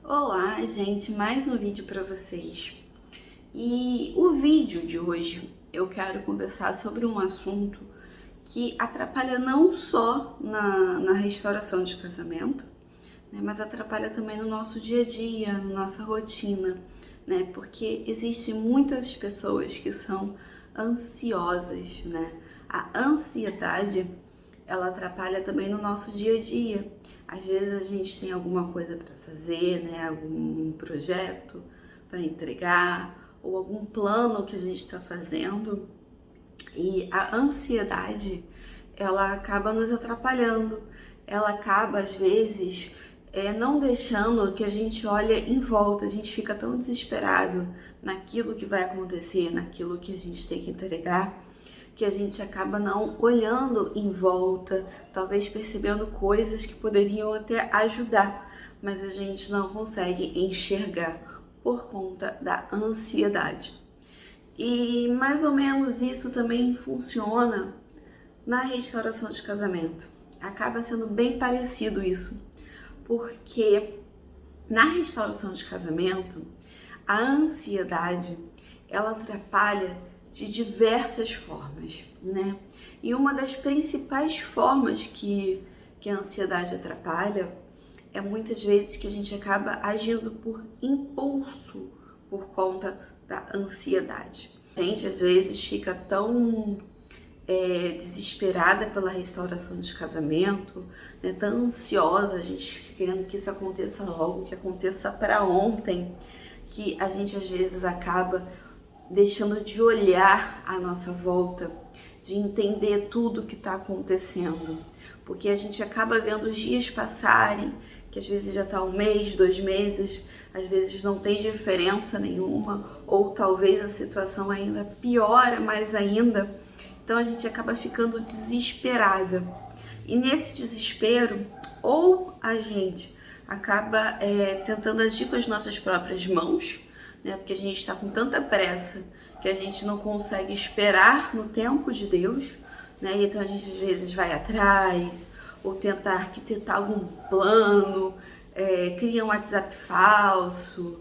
Olá, gente, mais um vídeo para vocês. E o vídeo de hoje eu quero conversar sobre um assunto que atrapalha não só na restauração de casamento, né, mas atrapalha também no nosso dia a dia, na nossa rotina, né? Porque existem muitas pessoas que são ansiosas, né? A ansiedade, ela atrapalha também no nosso dia a dia. Às vezes a gente tem alguma coisa para fazer, né? Algum projeto para entregar ou algum plano que a gente está fazendo e a ansiedade, ela acaba nos atrapalhando. Ela acaba às vezes não deixando que a gente olhe em volta. A gente fica tão desesperado naquilo que vai acontecer, naquilo que a gente tem que entregar, que a gente acaba não olhando em volta, talvez percebendo coisas que poderiam até ajudar, mas a gente não consegue enxergar por conta da ansiedade. E mais ou menos isso também funciona na restauração de casamento. Acaba sendo bem parecido isso, porque na restauração de casamento, a ansiedade, ela atrapalha de diversas formas, né? E uma das principais formas que a ansiedade atrapalha é muitas vezes que a gente acaba agindo por impulso por conta da ansiedade. A gente às vezes fica tão desesperada pela restauração de casamento, né, tão ansiosa, a gente fica querendo que isso aconteça logo, que aconteça para ontem, que a gente às vezes acaba deixando de olhar à nossa volta, de entender tudo o que está acontecendo, porque a gente acaba vendo os dias passarem, que às vezes já está 1 mês, 2 meses, às vezes não tem diferença nenhuma, ou talvez a situação ainda piora mais ainda. Então a gente acaba ficando desesperada. E nesse desespero, ou a gente acaba tentando agir com as nossas próprias mãos, né? Porque a gente está com tanta pressa que a gente não consegue esperar no tempo de Deus, né? Então a gente às vezes vai atrás, ou tenta arquitetar algum plano, cria um WhatsApp falso,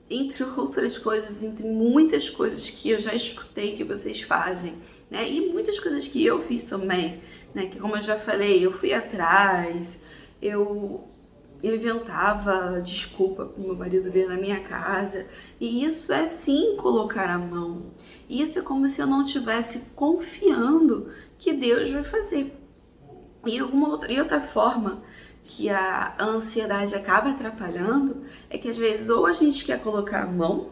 entre outras coisas, entre muitas coisas que eu já escutei que vocês fazem, né? E muitas coisas que eu fiz também, né? Que como eu já falei, eu fui atrás, eu inventava desculpa para o meu marido vir na minha casa, e isso é sim colocar a mão. Isso é como se eu não estivesse confiando que Deus vai fazer. E outra forma que a ansiedade acaba atrapalhando é que às vezes ou a gente quer colocar a mão,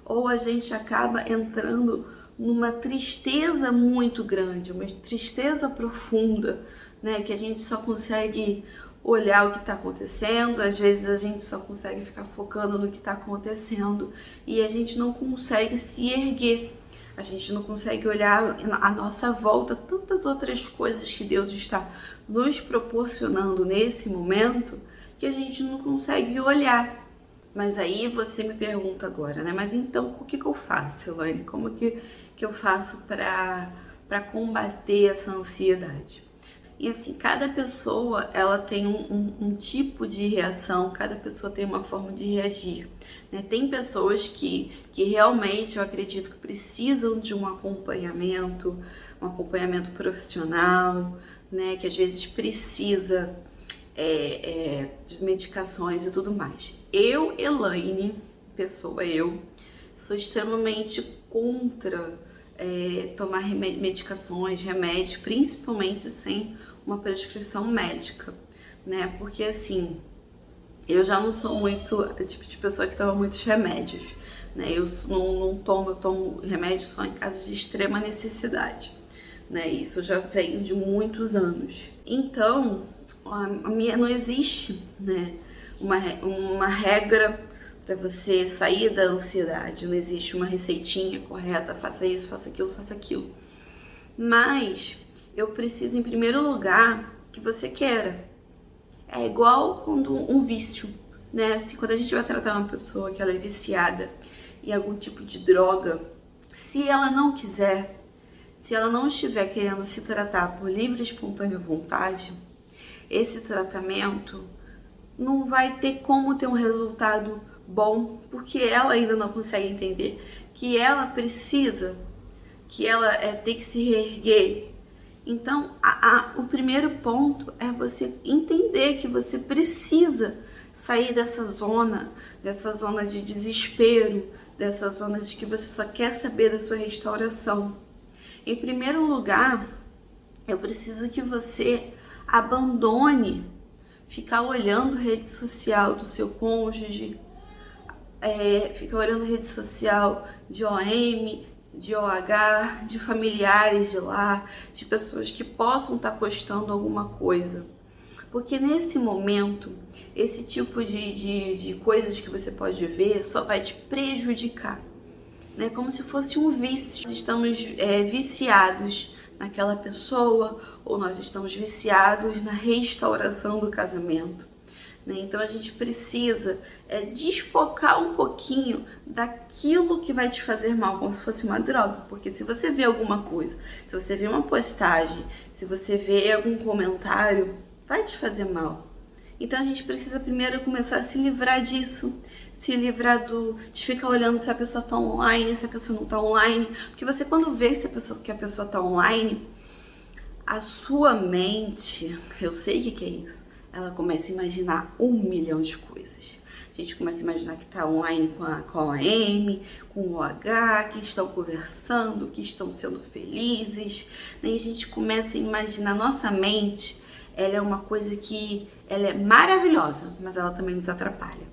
ou a gente acaba entrando numa tristeza muito grande, uma tristeza profunda, né? Que a gente só consegue olhar o que está acontecendo, às vezes a gente só consegue ficar focando no que está acontecendo e a gente não consegue se erguer. A gente não consegue olhar à nossa volta tantas outras coisas que Deus está nos proporcionando nesse momento que a gente não consegue olhar. Mas aí você me pergunta agora, né? Mas então o que eu faço, Elaine? Como que eu faço para combater essa ansiedade? E assim, cada pessoa ela tem um tipo de reação, cada pessoa tem uma forma de reagir, né? Tem pessoas que realmente eu acredito que precisam de um acompanhamento profissional, né? Que às vezes precisa de medicações e tudo mais. Eu, Elaine, sou extremamente contra tomar medicações, remédios, principalmente sem uma prescrição médica, né? Porque assim, eu já não sou muito o tipo de pessoa que toma muitos remédios, né? Eu tomo remédio só em casos de extrema necessidade, né? Isso já vem de muitos anos. Então, não existe, né, uma regra para você sair da ansiedade, não existe uma receitinha correta, faça isso, faça aquilo. Mas eu preciso, em primeiro lugar, que você queira. É igual quando um vício, né? Assim, quando a gente vai tratar uma pessoa que ela é viciada em algum tipo de droga, se ela não quiser, se ela não estiver querendo se tratar por livre e espontânea vontade, esse tratamento não vai ter como ter um resultado bom, porque ela ainda não consegue entender que ela precisa, que ela tem que se reerguer. Então, o primeiro ponto é você entender que você precisa sair dessa zona de desespero, dessa zona de que você só quer saber da sua restauração. Em primeiro lugar, eu preciso que você abandone ficar olhando rede social do seu cônjuge, ficar olhando rede social de OM, de OH, de familiares de lá, de pessoas que possam estar postando alguma coisa. Porque nesse momento, esse tipo de coisas que você pode ver só vai te prejudicar, né? Como se fosse um vício. Nós estamos viciados naquela pessoa, ou nós estamos viciados na restauração do casamento, né? Então a gente precisa desfocar um pouquinho daquilo que vai te fazer mal, como se fosse uma droga. Porque se você vê alguma coisa, se você vê uma postagem, se você vê algum comentário, vai te fazer mal. Então a gente precisa primeiro começar a se livrar disso, se livrar de ficar olhando se a pessoa está online, se a pessoa não está online. Porque você, quando vê que a pessoa está online, a sua mente, eu sei o que é isso, ela começa a imaginar 1 milhão de coisas. A gente começa a imaginar que está online com a M, com o H, que estão conversando, que estão sendo felizes. E a gente começa a imaginar, nossa mente, ela é uma coisa que ela é maravilhosa, mas ela também nos atrapalha.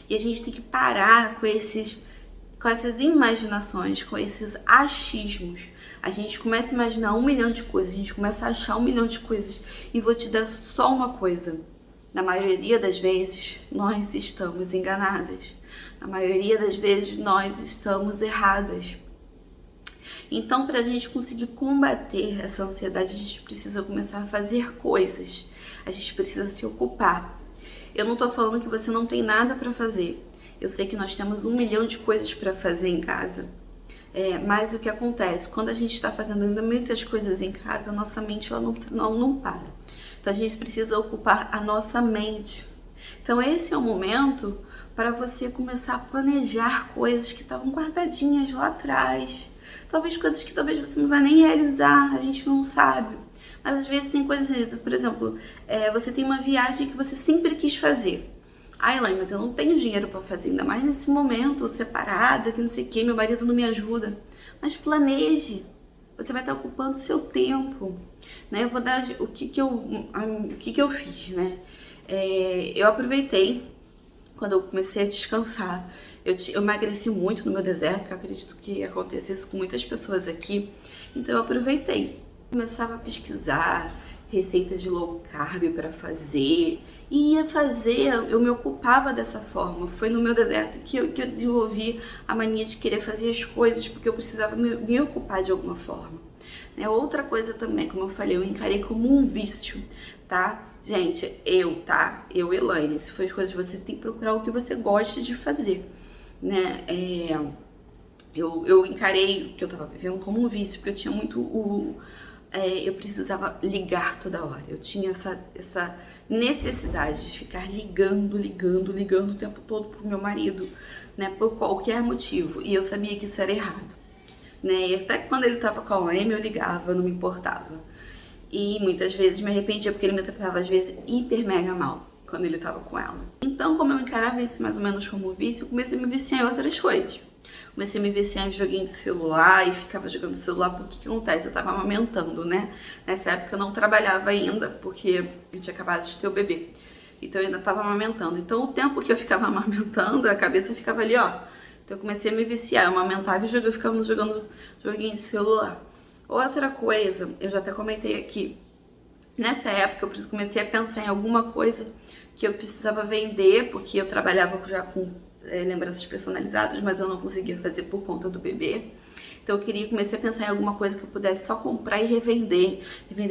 E a gente tem que parar com essas imaginações, com esses achismos. A gente começa a imaginar 1 milhão de coisas, a gente começa a achar 1 milhão de coisas. E vou te dar só uma coisa: na maioria das vezes, nós estamos enganadas. Na maioria das vezes, nós estamos erradas. Então, para a gente conseguir combater essa ansiedade, a gente precisa começar a fazer coisas. A gente precisa se ocupar. Eu não estou falando que você não tem nada para fazer. Eu sei que nós temos 1 milhão de coisas para fazer em casa. Mas o que acontece? Quando a gente está fazendo ainda muitas coisas em casa, a nossa mente ela não para. Então a gente precisa ocupar a nossa mente. Então esse é o momento para você começar a planejar coisas que estavam guardadinhas lá atrás. Talvez coisas que talvez você não vai nem realizar, a gente não sabe. Mas às vezes tem coisas, por exemplo, você tem uma viagem que você sempre quis fazer. Ai, Elaine, mas eu não tenho dinheiro para fazer, ainda mais nesse momento, separada, que não sei o que, meu marido não me ajuda. Mas planeje, você vai estar ocupando seu tempo, né? Eu vou dar o que eu fiz, né? Eu aproveitei, quando eu comecei a descansar, eu emagreci muito no meu deserto, que eu acredito que acontece isso com muitas pessoas aqui, então eu aproveitei. Começava a pesquisar receitas de low carb para fazer, e ia fazer, eu me ocupava dessa forma. Foi no meu deserto que eu desenvolvi a mania de querer fazer as coisas, porque eu precisava me ocupar de alguma forma. Outra coisa também, como eu falei, eu encarei como um vício, tá? Gente, eu, Elaine, se for coisas, você tem que procurar o que você gosta de fazer, né? Eu encarei que eu tava vivendo como um vício, porque eu tinha muito eu precisava ligar toda hora. Eu tinha essa necessidade de ficar ligando o tempo todo pro meu marido, né? Por qualquer motivo. E eu sabia que isso era errado, né? E até quando ele tava com a OM, eu ligava, não me importava. E muitas vezes me arrependia, porque ele me tratava, às vezes, hiper mega mal quando ele tava com ela. Então, como eu encarava isso mais ou menos como vício, eu comecei a me viciar em outras coisas. Comecei a me viciar em joguinho de celular e ficava jogando celular, porque o que acontece? Eu tava amamentando, né? Nessa época eu não trabalhava ainda, porque eu tinha acabado de ter o bebê. Então eu ainda tava amamentando. Então o tempo que eu ficava amamentando, a cabeça ficava ali, ó. Então eu comecei a me viciar, eu amamentava e ficava jogando joguinho de celular. Outra coisa, eu já até comentei aqui, nessa época eu comecei a pensar em alguma coisa que eu precisava vender, porque eu trabalhava já com lembranças personalizadas, mas eu não conseguia fazer por conta do bebê. Então eu comecei a pensar em alguma coisa que eu pudesse só comprar e revender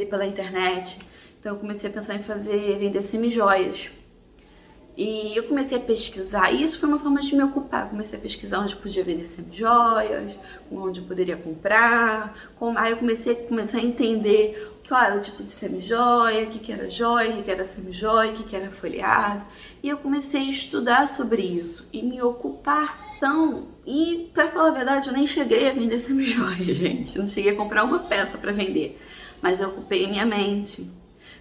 pela internet. Então eu comecei a pensar em vender semijoias. E eu comecei a pesquisar, e isso foi uma forma de me ocupar. Eu comecei a pesquisar onde podia vender semijoias, onde eu poderia comprar. Aí eu comecei a entender qual era o tipo de semijoia, o que era joia, o que era semijoia, o que era folheado. E eu comecei a estudar sobre isso e me ocupar. Então, e pra falar a verdade, eu nem cheguei a vender semijoia, gente. Eu não cheguei a comprar uma peça para vender, mas eu ocupei a minha mente.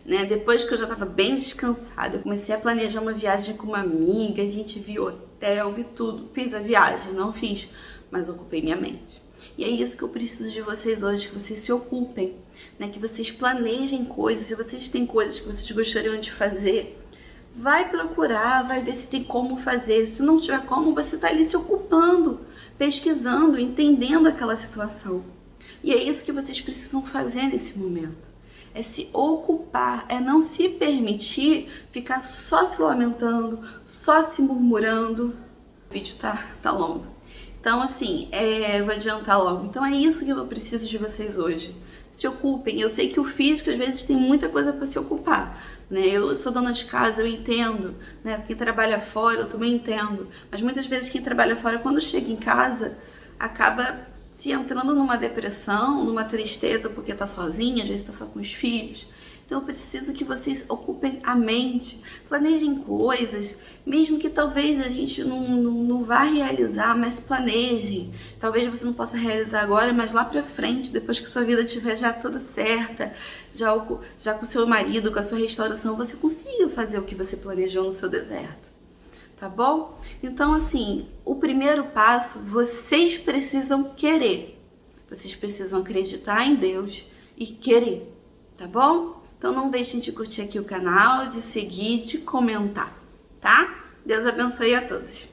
Né? Depois que eu já estava bem descansada, eu comecei a planejar uma viagem com uma amiga, a gente viu hotel, vi tudo, fiz a viagem, não fiz, mas ocupei minha mente. E é isso que eu preciso de vocês hoje, que vocês se ocupem, né? Que vocês planejem coisas. Se vocês têm coisas que vocês gostariam de fazer, vai procurar, vai ver se tem como fazer. Se não tiver como, você está ali se ocupando, pesquisando, entendendo aquela situação. E é isso que vocês precisam fazer nesse momento. É se ocupar, é não se permitir ficar só se lamentando, só se murmurando. O vídeo tá longo. Então, assim, vou adiantar logo. Então, é isso que eu preciso de vocês hoje. Se ocupem. Eu sei que o físico, às vezes, tem muita coisa para se ocupar, né? Eu sou dona de casa, eu entendo, né? Quem trabalha fora, eu também entendo. Mas muitas vezes, quem trabalha fora, quando chega em casa, acaba se entrando numa depressão, numa tristeza porque tá sozinha, às vezes tá só com os filhos. Então eu preciso que vocês ocupem a mente, planejem coisas, mesmo que talvez a gente não vá realizar, mas planejem. Talvez você não possa realizar agora, mas lá pra frente, depois que sua vida estiver já toda certa, já com o seu marido, com a sua restauração, você consiga fazer o que você planejou no seu deserto. Tá bom? Então, assim, o primeiro passo, vocês precisam querer. Vocês precisam acreditar em Deus e querer, tá bom? Então não deixem de curtir aqui o canal, de seguir, de comentar, tá? Deus abençoe a todos.